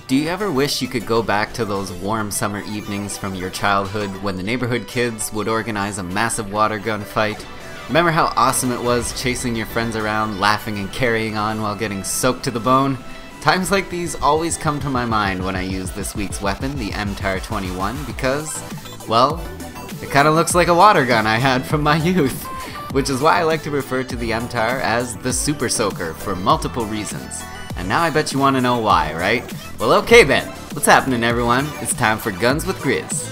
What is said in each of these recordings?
Do you ever wish you could go back to those warm summer evenings from your childhood when the neighborhood kids would organize a massive water gun fight? Remember how awesome it was chasing your friends around, laughing and carrying on while getting soaked to the bone? Times like these always come to my mind when I use this week's weapon, the MTAR-21, because, well, it kinda looks like a water gun I had from my youth. Which is why I like to refer to the MTAR as the Super Soaker for multiple reasons. And now I bet you want to know why, right? Well, okay then. What's happening, everyone? It's time for Guns with Griz.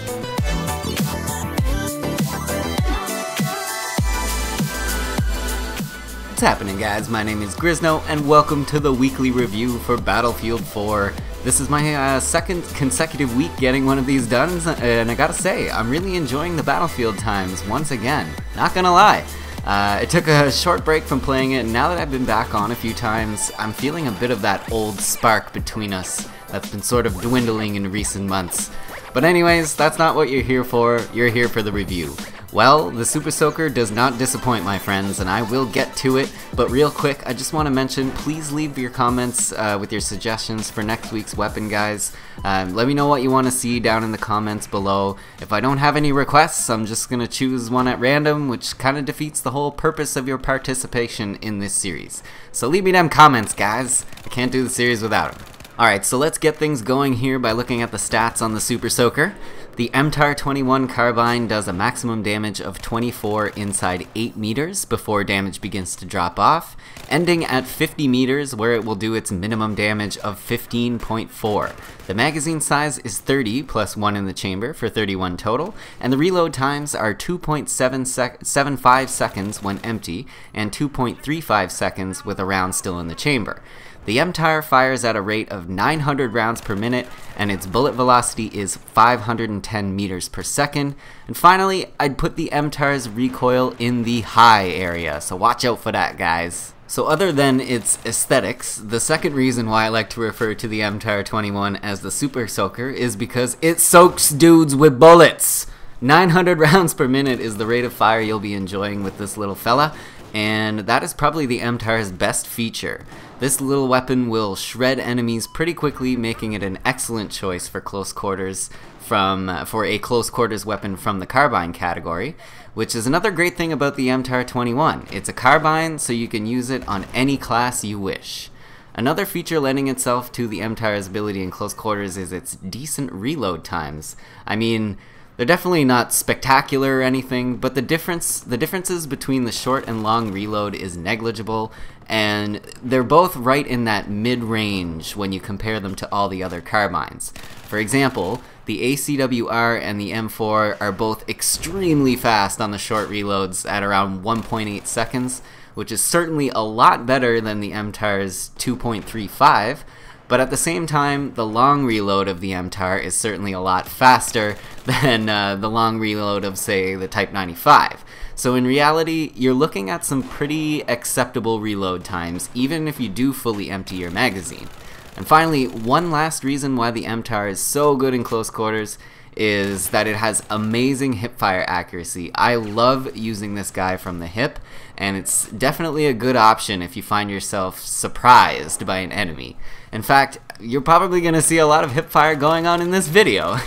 What's happening, guys? My name is Grizno, and welcome to the weekly review for Battlefield 4. This is my second consecutive week getting one of these done, and I gotta say, I'm really enjoying the Battlefield times once again. Not gonna lie. I took a short break from playing it, and now that I've been back on a few times, I'm feeling a bit of that old spark between us that's been sort of dwindling in recent months. But anyways, that's not what you're here for. You're here for the review. Well, the Super Soaker does not disappoint, my friends, and I will get to it. But real quick, I just want to mention, please leave your comments with your suggestions for next week's weapon, guys. Let me know what you want to see down in the comments below. If I don't have any requests, I'm just going to choose one at random, which kind of defeats the whole purpose of your participation in this series. So leave me them comments, guys. I can't do the series without them. Alright, so let's get things going here by looking at the stats on the Super Soaker. The MTAR-21 Carbine does a maximum damage of 24 inside 8 meters before damage begins to drop off, ending at 50 meters where it will do its minimum damage of 15.4. The magazine size is 30 plus 1 in the chamber for 31 total, and the reload times are 2.75 seconds when empty and 2.35 seconds with a round still in the chamber. The MTAR fires at a rate of 900 rounds per minute, and its bullet velocity is 510 meters per second. And finally, I'd put the MTAR's recoil in the high area, so watch out for that, guys. So other than its aesthetics, the second reason why I like to refer to the MTAR-21 as the Super Soaker is because it soaks dudes with bullets! 900 rounds per minute is the rate of fire you'll be enjoying with this little fella, and that is probably the MTAR's best feature. This little weapon will shred enemies pretty quickly, making it an excellent choice for close quarters for a close quarters weapon from the carbine category, which is another great thing about the MTAR-21. It's a carbine, so you can use it on any class you wish. Another feature lending itself to the MTAR's ability in close quarters is its decent reload times. I mean, they're definitely not spectacular or anything, but the differences between the short and long reload is negligible, and they're both right in that mid-range when you compare them to all the other carbines. For example, the ACWR and the M4 are both extremely fast on the short reloads at around 1.8 seconds, which is certainly a lot better than the MTAR's 2.35, but at the same time, the long reload of the MTAR is certainly a lot faster than the long reload of, say, the Type 95. So in reality, you're looking at some pretty acceptable reload times, even if you do fully empty your magazine. And finally, one last reason why the MTAR is so good in close quarters is that it has amazing hipfire accuracy. I love using this guy from the hip, and it's definitely a good option if you find yourself surprised by an enemy. In fact, you're probably going to see a lot of hipfire going on in this video.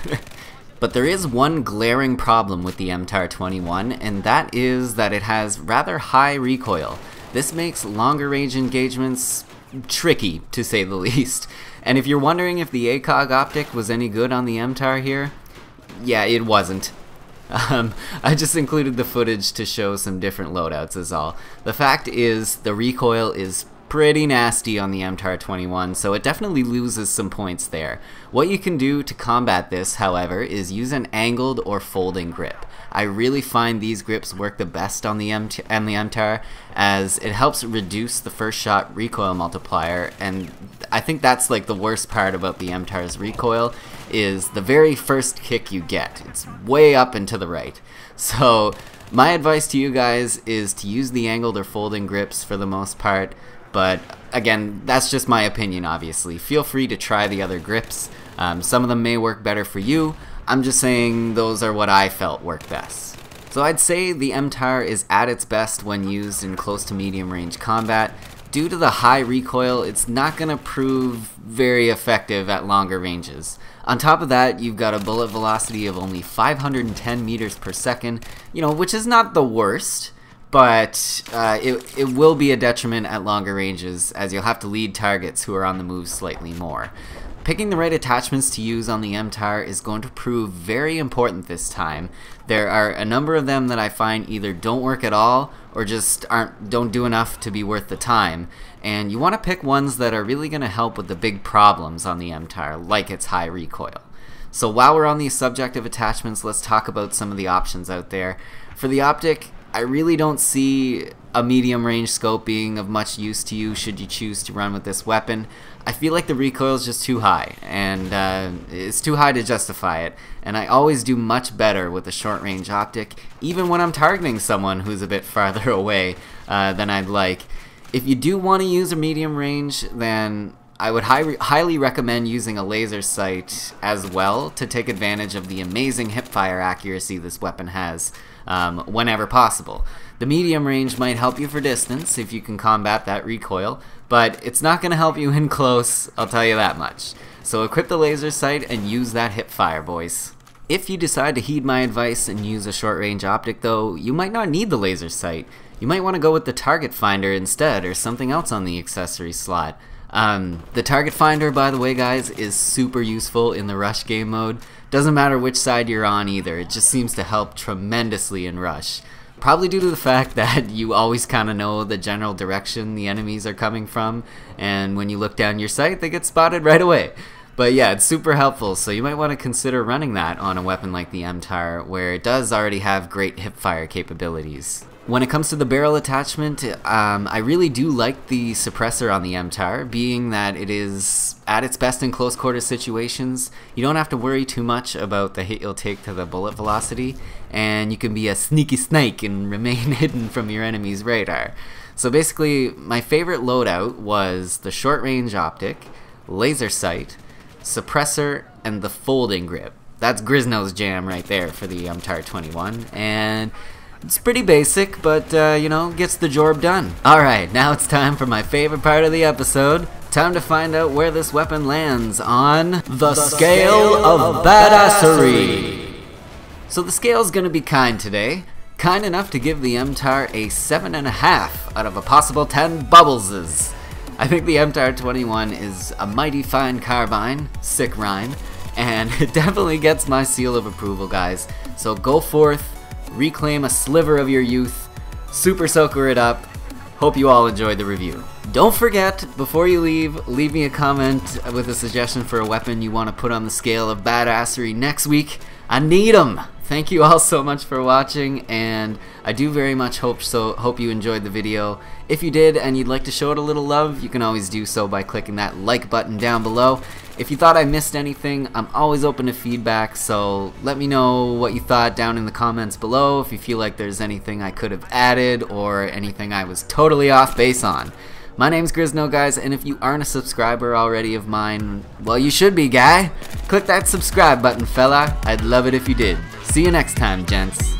But there is one glaring problem with the MTAR-21, and that is that it has rather high recoil. This makes longer range engagements tricky, to say the least. And if you're wondering if the ACOG optic was any good on the MTAR here, yeah, it wasn't. I just included the footage to show some different loadouts is all. The fact is, the recoil is pretty nasty on the MTAR-21, so it definitely loses some points there. What you can do to combat this, however, is use an angled or folding grip. I really find these grips work the best on the MTAR, as it helps reduce the first shot recoil multiplier, and I think that's like the worst part about the MTAR's recoil, is the very first kick you get. It's way up and to the right. So my advice to you guys is to use the angled or folding grips for the most part, but again, that's just my opinion, obviously. Feel free to try the other grips. Some of them may work better for you. I'm just saying those are what I felt worked best. So I'd say the MTAR is at its best when used in close to medium range combat. due to the high recoil, it's not going to prove very effective at longer ranges. On top of that, you've got a bullet velocity of only 510 meters per second, you know, which is not the worst, but it will be a detriment at longer ranges, as you'll have to lead targets who are on the move slightly more. Picking the right attachments to use on the MTAR is going to prove very important this time. There are a number of them that I find either don't work at all or just don't do enough to be worth the time. And you want to pick ones that are really going to help with the big problems on the MTAR, like its high recoil. So while we're on the subject of attachments, let's talk about some of the options out there. For the optic, I really don't see a medium range scope being of much use to you should you choose to run with this weapon. I feel like the recoil is just too high, and it's too high to justify it, and I always do much better with a short range optic, even when I'm targeting someone who's a bit farther away than I'd like. If you do want to use a medium range, then I would highly recommend using a laser sight as well to take advantage of the amazing hipfire accuracy this weapon has whenever possible. The medium range might help you for distance if you can combat that recoil, but it's not going to help you in close, I'll tell you that much. So equip the laser sight and use that hipfire, boys. If you decide to heed my advice and use a short range optic though, you might not need the laser sight. You might want to go with the target finder instead, or something else on the accessory slot. The target finder, by the way guys, is super useful in the rush game mode. Doesn't matter which side you're on either, it just seems to help tremendously in rush. Probably due to the fact that you always kind of know the general direction the enemies are coming from, and when you look down your sight they get spotted right away. But yeah, it's super helpful, so you might want to consider running that on a weapon like the MTAR, where it does already have great hipfire capabilities. When it comes to the barrel attachment, I really do like the suppressor on the MTAR, being that it is at its best in close quarter situations. You don't have to worry too much about the hit you'll take to the bullet velocity, and you can be a sneaky snake and remain hidden from your enemy's radar. So basically, my favorite loadout was the short range optic, laser sight, suppressor, and the folding grip. That's Grizno's jam right there for the MTAR-21, and it's pretty basic, but, you know, gets the job done. Alright, now it's time for my favorite part of the episode. Time to find out where this weapon lands on the scale of badassery. So the scale's gonna be kind today. Kind enough to give the MTAR a 7.5 out of a possible 10 bubbleses. I think the MTAR-21 is a mighty fine carbine, sick rhyme, and it definitely gets my seal of approval, guys. So go forth, reclaim a sliver of your youth, super soaker it up. Hope you all enjoyed the review. Don't forget, before you leave me a comment with a suggestion for a weapon you want to put on the scale of badassery next week. I need them. Thank you all so much for watching, and I do very much hope you enjoyed the video. If you did and you'd like to show it a little love, you can always do so by clicking that like button down below. If you thought I missed anything, I'm always open to feedback, so let me know what you thought down in the comments below if you feel like there's anything I could have added or anything I was totally off base on. My name's Grizno, guys, and if you aren't a subscriber already of mine, well, you should be, guy. Click that subscribe button, fella. I'd love it if you did. See you next time, gents.